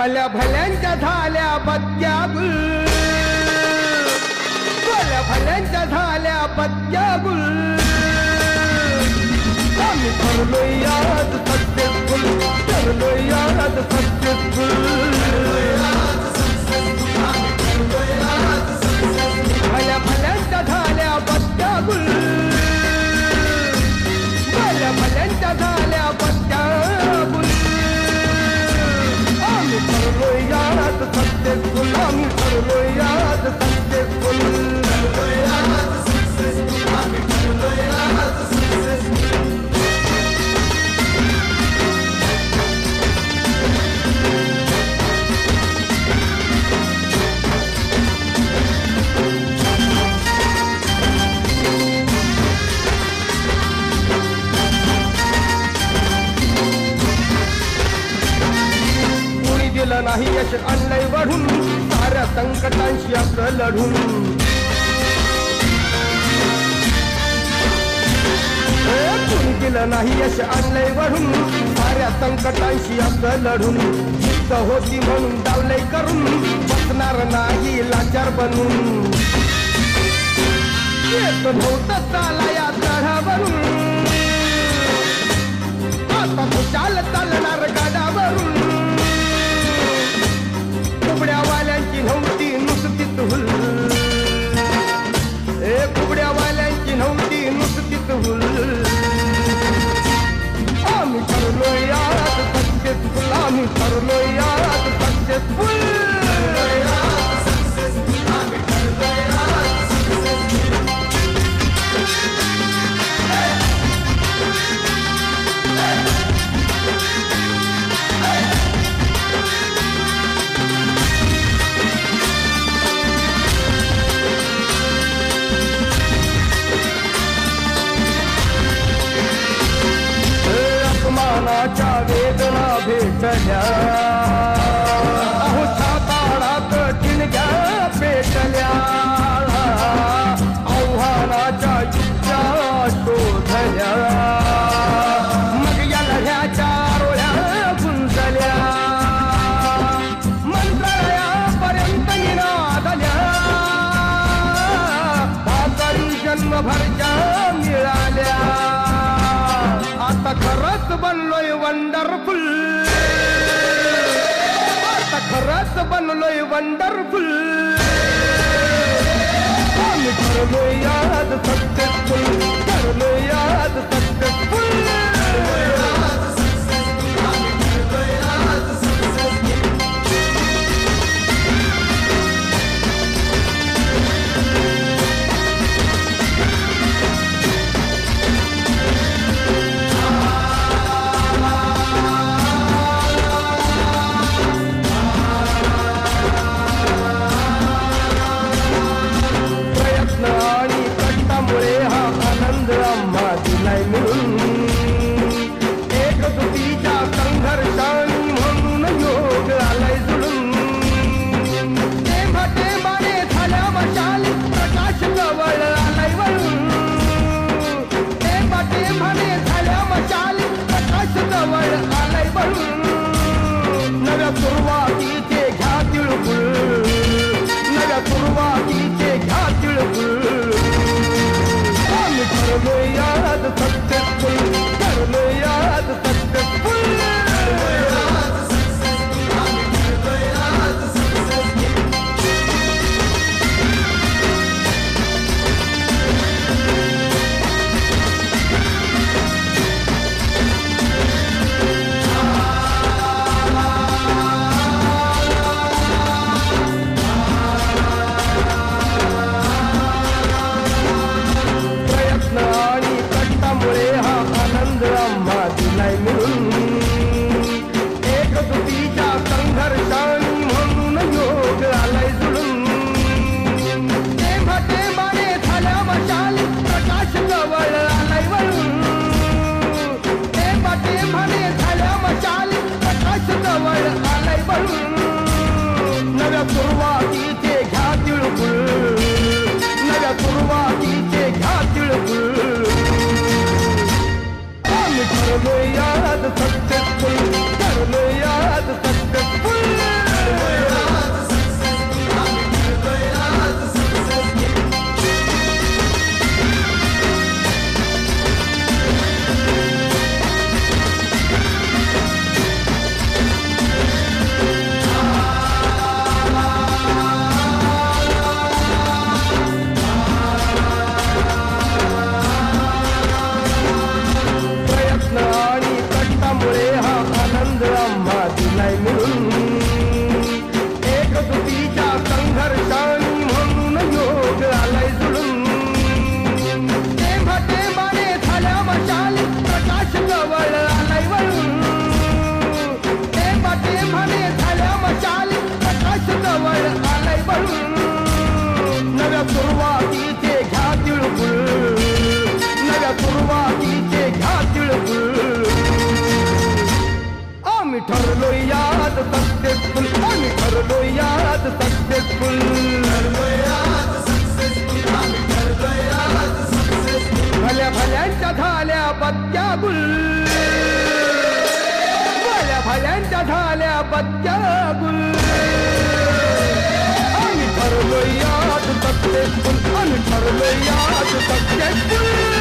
भल्या भल्यांच्या झाल्या बत्त्या गुल, भल्या भल्यांच्या झाल्या बत्त्या गुल. आम्ही ठरलोय आज सक्सेसफुल, ठरलोय आज सक्सेसफुल. भल्या भल्यांच्या झाल्या बत्त्या गुल, भल्या भल्यांच्या झाल्या बत्त्या गुल. आम्ही ठरलोय आज सक्सेसफुल, आम्ही ठरलोय आज सक्सेसफुल. आम्ही ठरलोय आज सक्सेसफुल. दिलं नाही यश आणलंय वाढून, साऱ्या संकटांशी आपलं लढून. कुणी दिलं नाही यश आणलंय वाढून, साऱ्या संकटांशी आपलं लढून. जिद्द होती म्हणून डावलंय करून, बसणार नाही लाचार बनून. येत नव्हतं चाला या चढावरून, आता खुशाल चालणार गाडावरून. कुबड्यावाल्यांची नव्हती नुसतीच हुल, कुबड्यावाल्यांची नव्हती नुसतीच हुल. आम्ही ठरलोय आज सक्सेसफुल, आम्ही ठरलोय आज सक्सेसफुल. आम्ही ठरलोय आज सक्सेसफुल. अपमानाच्या वेदना भेटल्या, अहो छाताळात ठिणग्या पेटल्या. आव्हानाच्या युक्त्या शोधल्या, मग या लढ्याच्या रोळ्या गुंजल्या. मंत्रालयापर्यंत निनादल्या, भाकरी जन्मभरच्या मिळाल्या. आता खरंच बनलोय वंडरफुल, आता खरंच बनलोय वंडरफुल. आम्ही ठरलोय आज सक्सेसफुल, ठरलोय आज सक्सेसफुल. प्रयत्न आणि कष्टामुळे हा आनंद आम्हाला ठरलो याद सक्सेसफुल, आम्ही ठरलो याद सक्सेसफुल. भल्या भल्यांच्या झाल्या बत्त्या गुल, भल्या भल्यांच्या झाल्या बत्त्या गुल. आम्ही ठरलो याद सक्सेसफुल, आम्ही ठरलो याद सक्सेसफुल.